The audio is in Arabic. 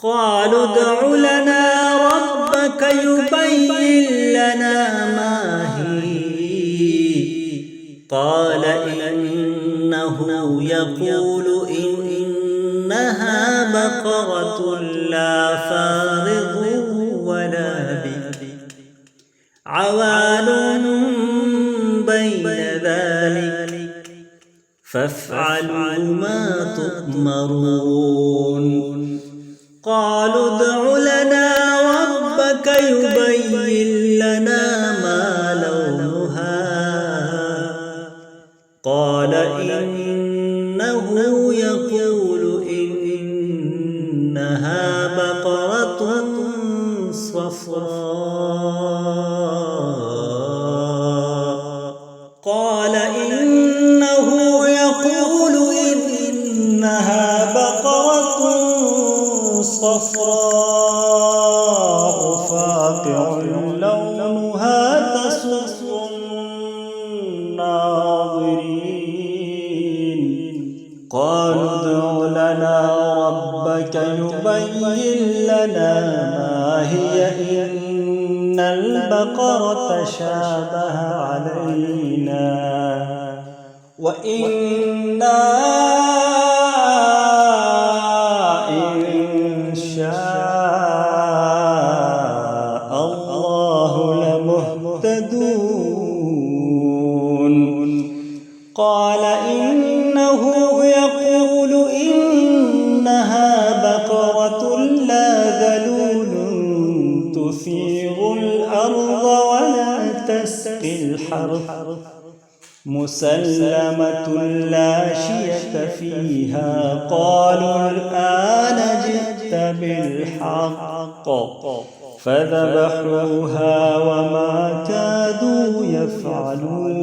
قالوا ادع لنا ربك يبين لنا ما هي قال إنه يقول إنها بقرة لا فارض ولا بكر عوان بين ذلك فافعلوا ما تؤمرون. قالوا ادع لنا ربك يبين لنا ما لونها قال إنه يقول إنها بقرة صفراء قال إنه يقول إنها بقرة صفراء فاقع لونها تسر الناظرين. قالوا ادع لنا ربك يبين لنا ما هي إن البقرة شابه علينا وإنا إن شاء الله لمهتدون. قال إنه يقول إنها بقرة لا ذلول تثير الأرض ولا تسقي الحرث مسلمة لا شية فيها. قالوا الآن جئت بالحق فذبحوها وما كادوا يفعلون.